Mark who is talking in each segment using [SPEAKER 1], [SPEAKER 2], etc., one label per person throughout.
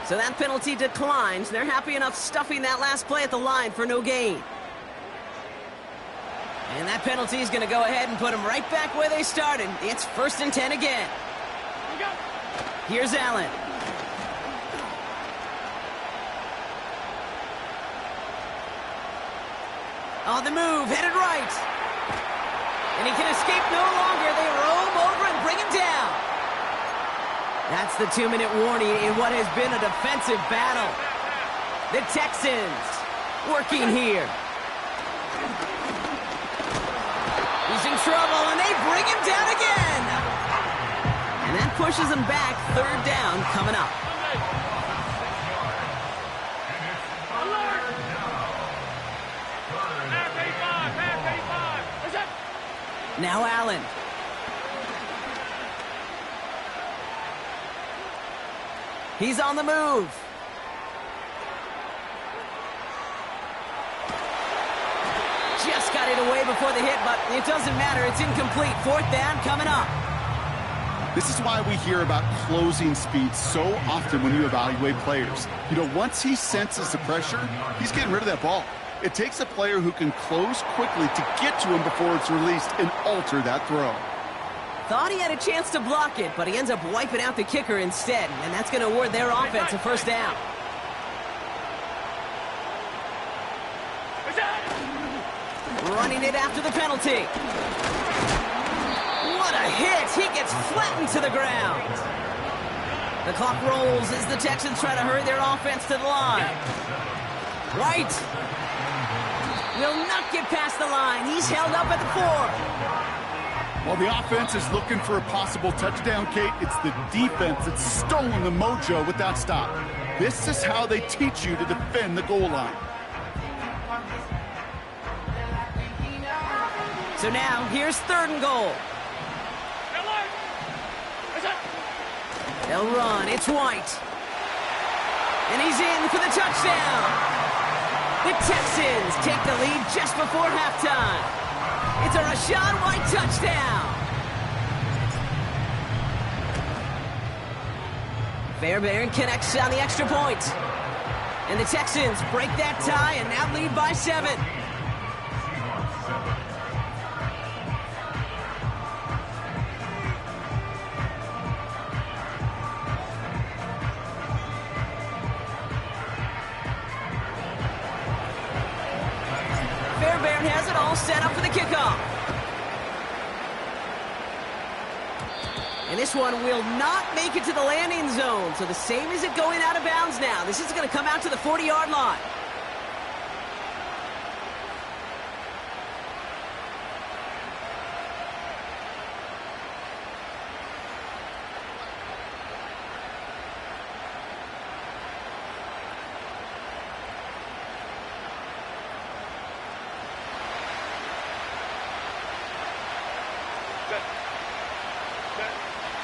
[SPEAKER 1] So that penalty declines. They're happy enough stuffing that last play at the line for no gain. And that penalty is going to go ahead and put them right back where they started. It's 1st and 10 again. Here's Allen. On the move, headed right. And he can escape no longer. They roam over and bring him down. That's the 2-minute warning in what has been a defensive battle. The Texans working here. He's in trouble, and they bring him down again. And that pushes him back. 3rd down coming up. Now Allen. He's on the move. Just got it away before the hit, but it doesn't matter. It's incomplete. 4th down coming up.
[SPEAKER 2] This is why we hear about closing speed so often when you evaluate players. You know, once he senses the pressure, he's getting rid of that ball. It takes a player who can close quickly to get to him before it's released and alter that throw.
[SPEAKER 1] Thought he had a chance to block it, but he ends up wiping out the kicker instead, and that's going to award their offense a 1st down. Running it after the penalty. What a hit! He gets flattened to the ground. The clock rolls as the Texans try to hurry their offense to the line. White will not get past the line. He's held up at the 4.
[SPEAKER 2] While the offense is looking for a possible touchdown, Kate, it's the defense that's stolen the mojo with that stop. This is how they teach you to defend the goal line.
[SPEAKER 1] So now, here's 3rd and goal. They'll run. It's White. And he's in for the touchdown. The Texans take the lead just before halftime. It's a Rachaad White touchdown. Fairbairn connects on the extra point. And the Texans break that tie and now lead by 7. Fairbairn has it all set up for the kickoff. And this one will not make it to the landing zone. So the same as it going out of bounds now. This is going to come out to the 40-yard line.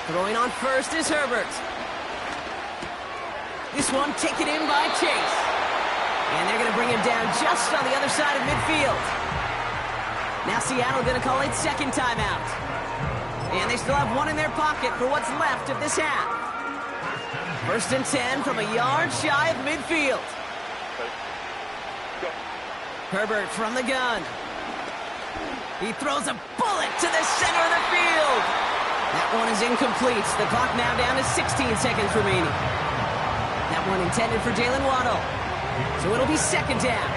[SPEAKER 1] Throwing on first is Herbert. This one taken in by Chase. And they're going to bring him down just on the other side of midfield. Now Seattle going to call it 2nd timeout. And they still have 1 in their pocket for what's left of this half. 1st and 10 from a yard shy of midfield. Herbert from the gun. He throws a bullet to the center of the field. That one is incomplete. The clock now down to 16 seconds remaining. That one intended for Jalen Waddle. So it'll be 2nd down.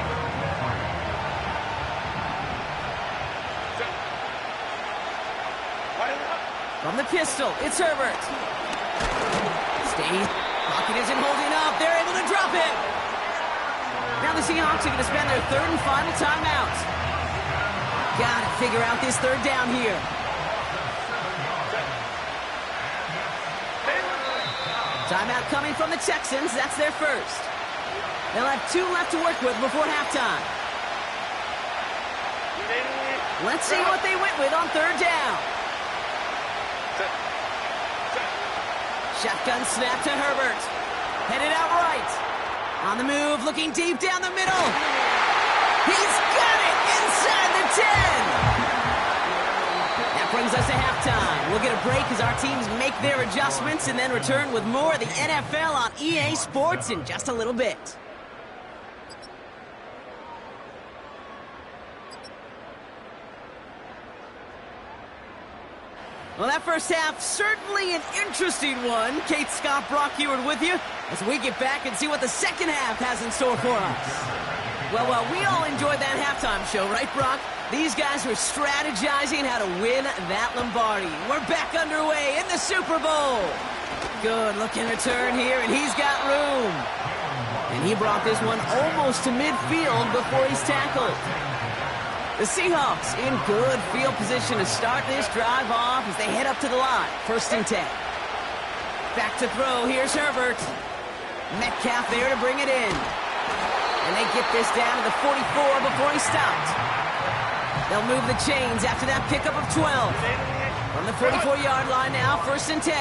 [SPEAKER 1] From the pistol, it's Herbert. Steve, pocket isn't holding up. They're able to drop it. Now the Seahawks are going to spend their 3rd and final timeout. Gotta figure out this 3rd down here. Timeout coming from the Texans. That's their 1st. They'll have 2 left to work with before halftime. Let's see what they went with on 3rd down. Shotgun snap to Herbert. Headed out right. On the move, looking deep down the middle. He's got it inside the 10. Now that brings us to halftime. We'll get a break as our teams make their adjustments and then return with more of the NFL on EA Sports in just a little bit. Well, that first half, certainly an interesting one. Kate, Scott, Brock Ewart with you as we get back and see what the second half has in store for us. Well, we all enjoyed that halftime show, right, Brock? These guys were strategizing how to win that Lombardi. We're back underway in the Super Bowl. Good looking return here, and he's got room. And he brought this one almost to midfield before he's tackled. The Seahawks in good field position to start this drive off as they head up to the line. 1st and 10. Back to throw. Here's Herbert. Metcalf there to bring it in. And they get this down to the 44 before he stopped. They'll move the chains after that pickup of 12. From the 44-yard line now, 1st and 10.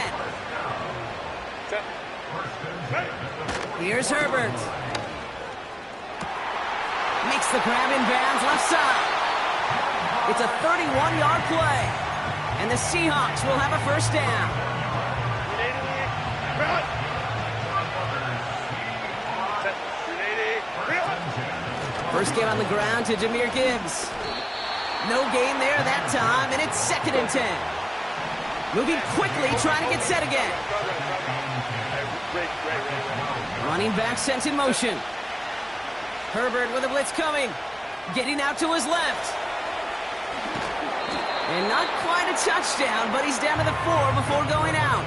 [SPEAKER 1] Here's Herbert. Makes the grab in bounds left side. It's a 31-yard play. And the Seahawks will have a 1st down. First game on the ground to Jahmyr Gibbs. No gain there that time, and it's 2nd and 10. Moving quickly, trying to get set again. Running back sent in motion. Herbert with a blitz coming. Getting out to his left. And not quite a touchdown, but he's down to the 4 before going out.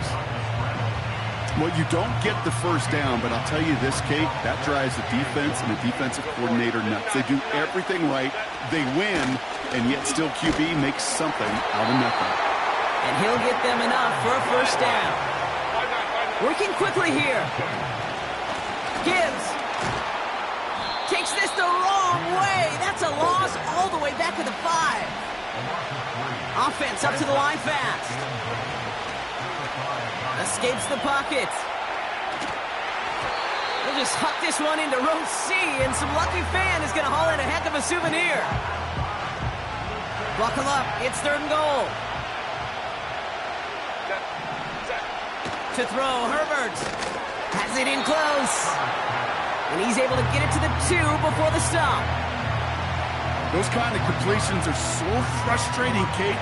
[SPEAKER 2] Well, you don't get the 1st down, but I'll tell you this, Kate, that drives the defense and the defensive coordinator nuts. They do everything right. They win, and yet still QB makes something out of nothing.
[SPEAKER 1] And he'll get them enough for a 1st down. Working quickly here. Gibbs takes this the wrong way. That's a loss all the way back to the 5. Offense up to the line fast. Escapes the pocket. We'll just huck this one into row C, and some lucky fan is going to haul in a heck of a souvenir. Buckle up. It's 3rd and goal. To throw, Herbert. Has it in close. And he's able to get it to the 2 before the stop.
[SPEAKER 2] Those kind of completions are so frustrating, Kate.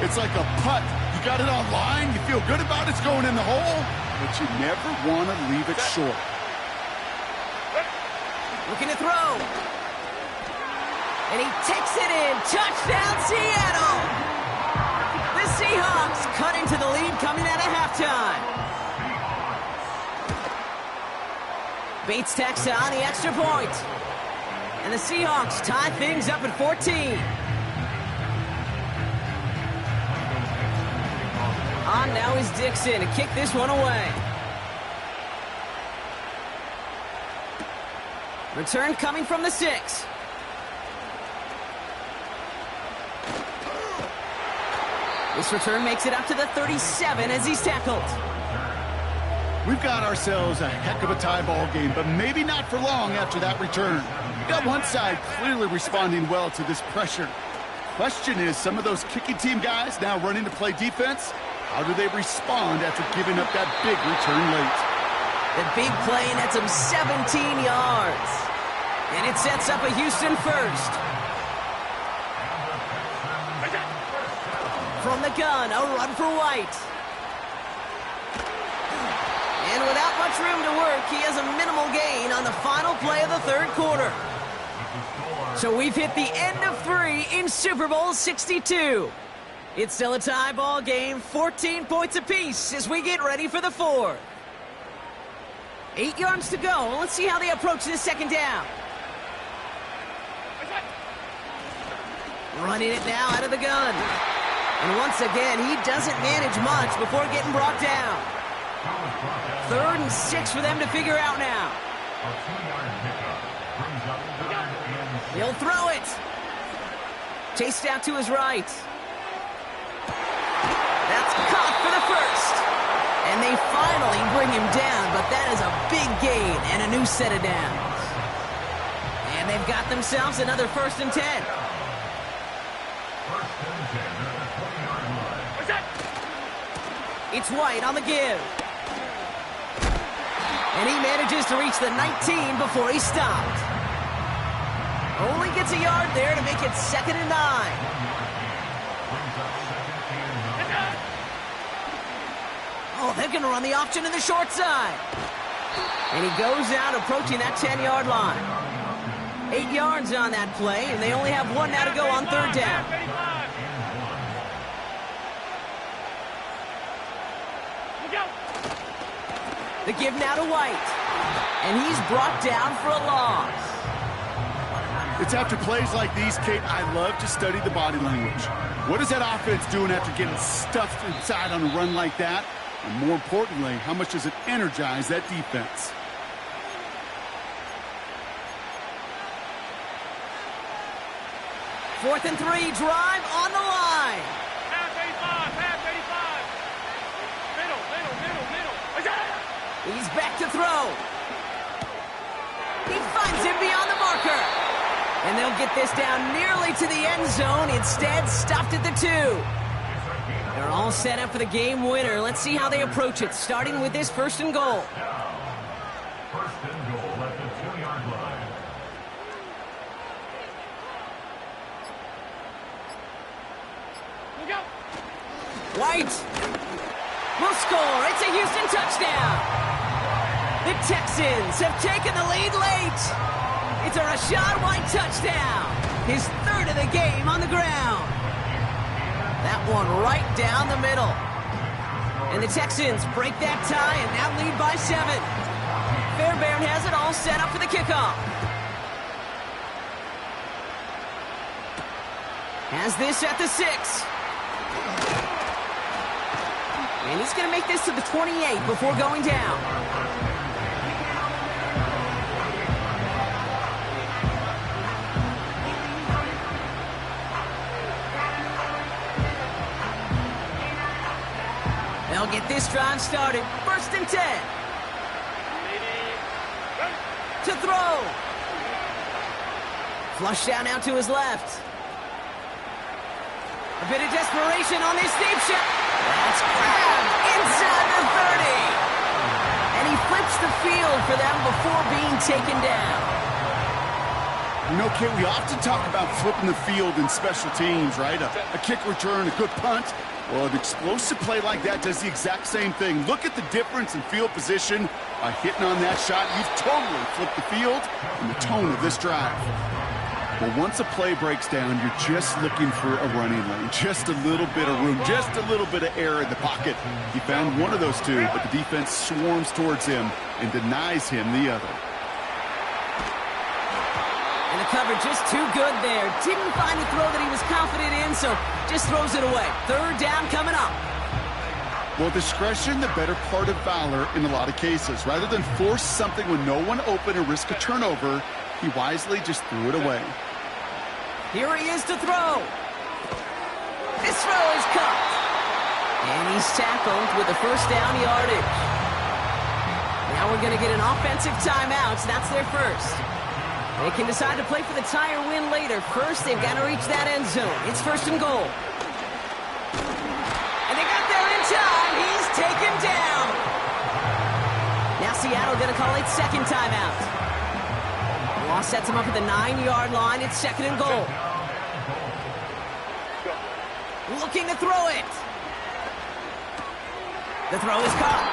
[SPEAKER 2] It's like a putt. You got it on line, you feel good about it's going in the hole, but you never want to leave it short.
[SPEAKER 1] Looking to throw. And he takes it in. Touchdown, Seattle! The Seahawks cut into the lead coming out of halftime. Bates tacks on the extra point. And the Seahawks tie things up at 14. On now is Dixon to kick this one away. Return coming from the 6. This return makes it up to the 37 as he's tackled.
[SPEAKER 2] We've got ourselves a heck of a tie ball game, but maybe not for long after that return. We've got one side clearly responding well to this pressure. Question is, some of those kicking team guys now running to play defense, how do they respond after giving up that big return late?
[SPEAKER 1] The big play nets him 17 yards. And it sets up a Houston 1st. From the gun, a run for White. And without much room to work, he has a minimal gain on the final play of the 3rd quarter. So we've hit the end of 3 in Super Bowl 62. It's still a tie ball game, 14 points apiece as we get ready for the 4th. 8 yards to go. Let's see how they approach this 2nd down. Running it now out of the gun. And once again, he doesn't manage much before getting brought down. 3rd and 6 for them to figure out now. He'll throw it. Chased out to his right. That's caught for the 1st. And they finally bring him down, but that is a big gain and a new set of downs. And they've got themselves another 1st and 10. It's White on the give. And he manages to reach the 19 before he stopped. Only gets a yard there to make it 2nd and 9. Oh, they're going to run the option in the short side. And he goes out approaching that 10-yard line. 8 yards on that play, and they only have 1 now to go on 3rd down. The give now to White. And he's brought down for a loss.
[SPEAKER 2] It's after plays like these, Kate, I love to study the body language. What is that offense doing after getting stuffed inside on a run like that? And more importantly, how much does it energize that defense?
[SPEAKER 1] Fourth and 3, drive on the line.
[SPEAKER 3] Pass 85, pass 85. Middle.
[SPEAKER 1] He's back to throw. He finds him beyond the marker. And they'll get this down nearly to the end zone. Instead, stopped at the 2. They're all set up for the game winner. Let's see how they approach it, starting with this 1st and goal.
[SPEAKER 4] First and goal at the 2-yard line.
[SPEAKER 1] White will score. It's a Houston touchdown. The Texans have taken the lead late. It's a Rachaad White touchdown. His 3rd of the game on the ground. That one right down the middle. And the Texans break that tie and now lead by 7. Fairbairn has it all set up for the kickoff. Has this at the 6. And he's going to make this to the 28 before going down. They'll get this drive started. 1st and 10. To throw. Flush down out to his left. A bit of desperation on this deep shot. That's grabbed inside the 30. And he flips the field for them before being taken down.
[SPEAKER 2] You know, Kate, we often talk about flipping the field in special teams, right? A kick return, a good punt. Well, an explosive play like that does the exact same thing. Look at the difference in field position by hitting on that shot. You've totally flipped the field and the tone of this drive. Well, once a play breaks down, you're just looking for a running lane. Just a little bit of room, just a little bit of air in the pocket. He found one of those 2, but the defense swarms towards him and denies him the other.
[SPEAKER 1] And the cover just too good there. Didn't find the throw that he was confident in, so just throws it away. 3rd down coming up.
[SPEAKER 2] Well, discretion, the better part of valor in a lot of cases. Rather than force something when no one open and risk a turnover, he wisely just threw it away.
[SPEAKER 1] Here he is to throw. This throw is caught. And he's tackled with the 1st down yardage. Now we're going to get an offensive timeout. That's their 1st. They can decide to play for the tie or win later. First, they've got to reach that end zone. It's 1st and goal. And they got there in time. He's taken down. Now Seattle going to call it 2nd timeout. Law sets him up at the 9-yard line. It's 2nd and goal. Looking to throw it. The throw is caught.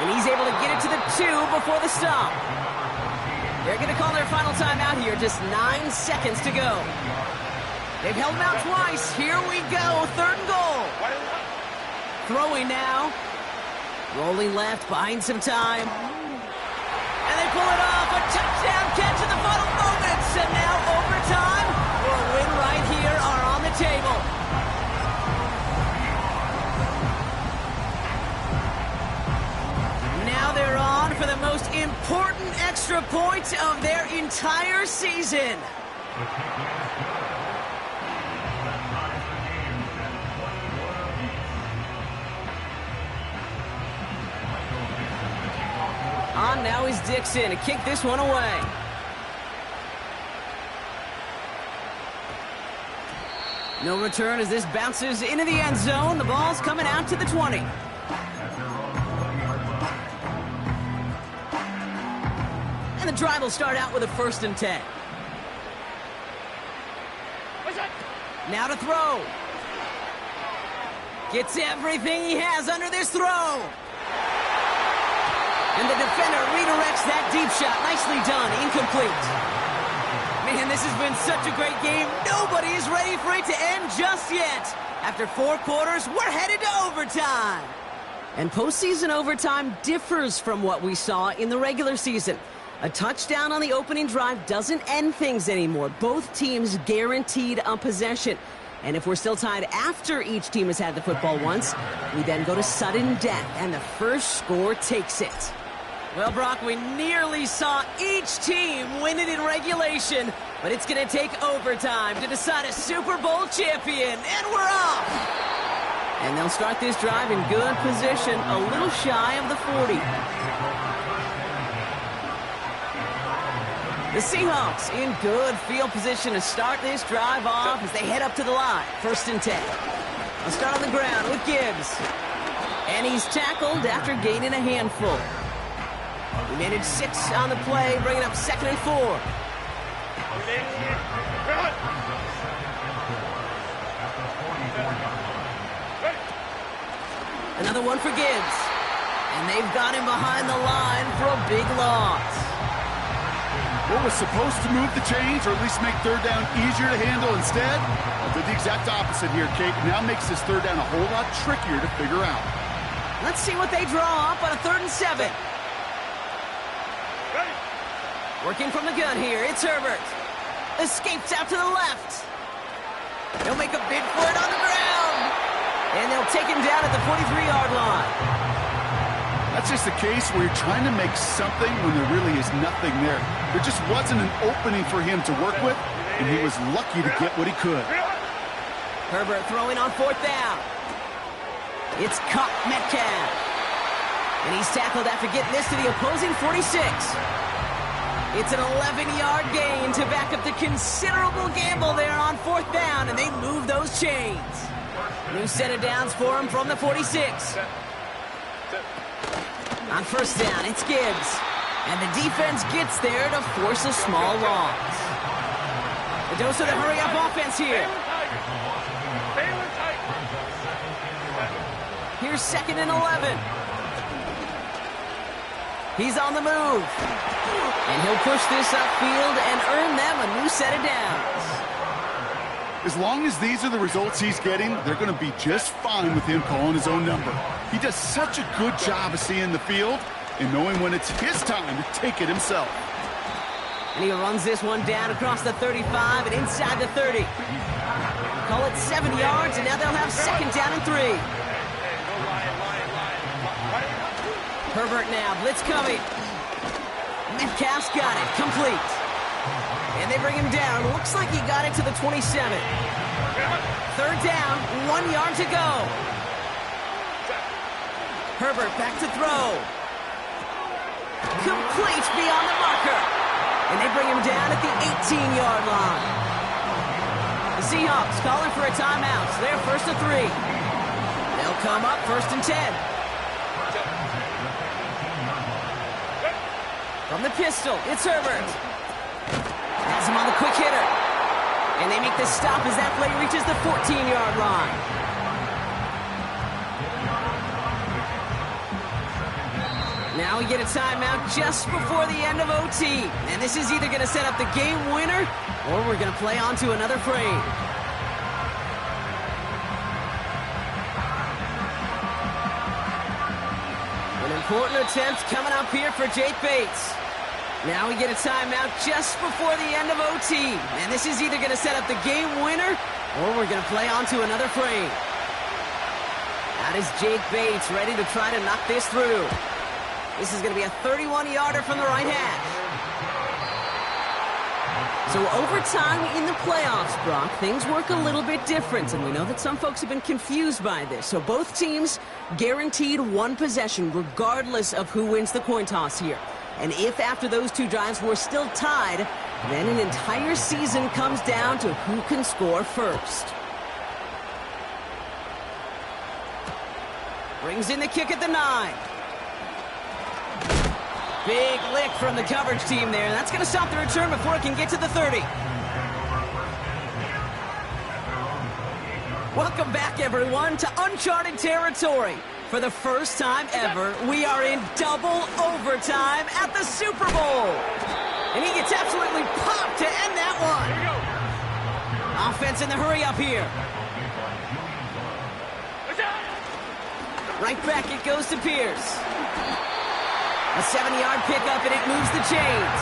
[SPEAKER 1] And he's able to get it to the 2 before the stop. They're going to call their final timeout here. Just 9 seconds to go. They've held him out twice. Here we go. 3rd and goal. Throwing now. Rolling left, buying some time. And they pull it off. A touchdown catch in the final moments. And now overtime or a win right here are on the table. Now they're on for the most important extra point of their entire season. On now is Dixon to kick this one away. No return as this bounces into the end zone. The ball's coming out to the 20. And the drive will start out with a 1st and 10. Now to throw. Gets everything he has under this throw. And the defender redirects that deep shot. Nicely done. Incomplete. Man, this has been such a great game. Nobody is ready for it to end just yet. After 4 quarters, we're headed to overtime. And postseason overtime differs from what we saw in the regular season. A touchdown on the opening drive doesn't end things anymore. Both teams guaranteed a possession. And if we're still tied after each team has had the football once, we then go to sudden death, and the first score takes it. Well, Brock, we nearly saw each team win it in regulation, but it's going to take overtime to decide a Super Bowl champion, and we're off! And they'll start this drive in good position, a little shy of the 40. The Seahawks in good field position to start this drive off as they head up to the line. 1st and 10. They'll start on the ground with Gibbs. And he's tackled after gaining a handful. He managed 6 on the play, bringing up 2nd and 4. Another one for Gibbs. And they've got him behind the line for a big loss.
[SPEAKER 2] What was supposed to move the chains, or at least make 3rd down easier to handle instead, did the exact opposite here, Kate. Now makes this 3rd down a whole lot trickier to figure out.
[SPEAKER 1] Let's see what they draw up on a 3rd and 7. Working from the gun here, it's Herbert. Escapes out to the left. He'll make a bid for it on the ground. And they'll take him down at the 43-yard line.
[SPEAKER 2] That's just a case where you're trying to make something when there really is nothing there. There just wasn't an opening for him to work with, and he was lucky to get what he could.
[SPEAKER 1] Herbert throwing on 4th down. It's caught Metcalf. And he's tackled after getting this to the opposing 46. It's an 11-yard gain to back up the considerable gamble there on 4th down, and they move those chains. New set of downs for him from the 46. On 1st down, it's Gibbs. And the defense gets there to force a small loss. The dose of the hurry-up offense here. Here's 2nd and 11. He's on the move. And he'll push this upfield and earn them a new set of downs.
[SPEAKER 2] As long as these are the results he's getting, they're going to be just fine with him calling his own number. He does such a good job of seeing the field and knowing when it's his time to take it himself.
[SPEAKER 1] And he runs this one down across the 35 and inside the 30. Call it 7 yards, and now they'll have 2nd down and 3. Herbert now, blitz coming. Metcalf's got it, complete. And they bring him down. Looks like he got it to the 27. 3rd down, 1 yard to go. Herbert back to throw. Complete beyond the marker. And they bring him down at the 18-yard line. The Seahawks calling for a timeout. So they're 1st and 3. They'll come up 1st and 10. From the pistol, it's Herbert. Has him on the quick hitter. And they make the stop as that play reaches the 14-yard line. Now we get a timeout just before the end of OT. And this is either going to set up the game winner, or we're going to play on to another frame. An important attempt coming up here for Jake Bates. Now we get a timeout just before the end of OT. And this is either going to set up the game winner, or we're going to play on to another frame. That is Jake Bates ready to try to knock this through. This is going to be a 31-yarder from the right hash. So overtime in the playoffs, Brock, things work a little bit different, and we know that some folks have been confused by this. So both teams guaranteed one possession regardless of who wins the coin toss here. And if after those 2 drives we're still tied, then an entire season comes down to who can score first. Brings in the kick at the 9. Big lick from the coverage team there. That's going to stop the return before it can get to the 30. Welcome back, everyone, to uncharted territory. For the first time ever, we are in double overtime at the Super Bowl. And he gets absolutely popped to end that one. Offense in the hurry-up here. Right back it goes to Pierce. A 7-yard pickup, and it moves the chains.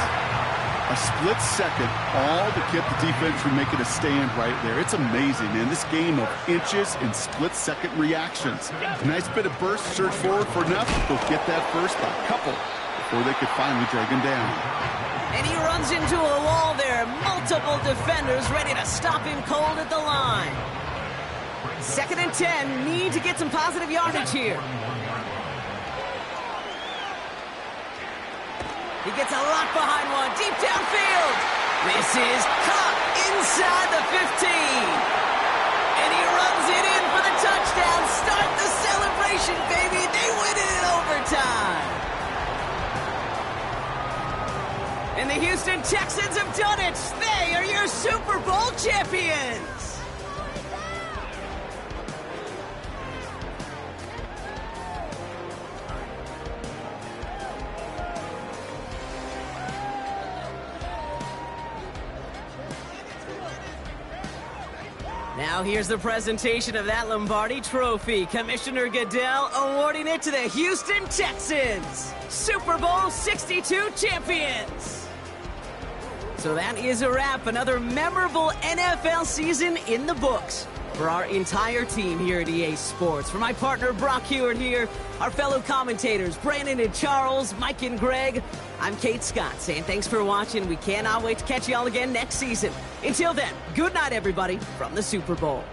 [SPEAKER 2] A split second, all to keep the defense from making a stand right there. It's amazing, man. This game of inches and split-second reactions. A nice bit of burst, surge forward for enough. They'll get that first by a couple before they could finally drag him down.
[SPEAKER 1] And he runs into a wall there. Multiple defenders ready to stop him cold at the line. 2nd and 10. Need to get some positive yardage here. He gets a lot behind one, deep downfield. This is caught inside the 15. And he runs it in for the touchdown. Start the celebration, baby. They win it in overtime. And the Houston Texans have done it. They are your Super Bowl champions. Now here's the presentation of that Lombardi Trophy. Commissioner Goodell awarding it to the Houston Texans, Super Bowl 62 champions. So that is a wrap. Another memorable NFL season in the books for our entire team here at EA Sports. For my partner Brock Hewitt here, our fellow commentators Brandon and Charles, Mike and Greg, I'm Kate Scott saying thanks for watching. We cannot wait to catch you all again next season. Until then, good night, everybody, from the Super Bowl.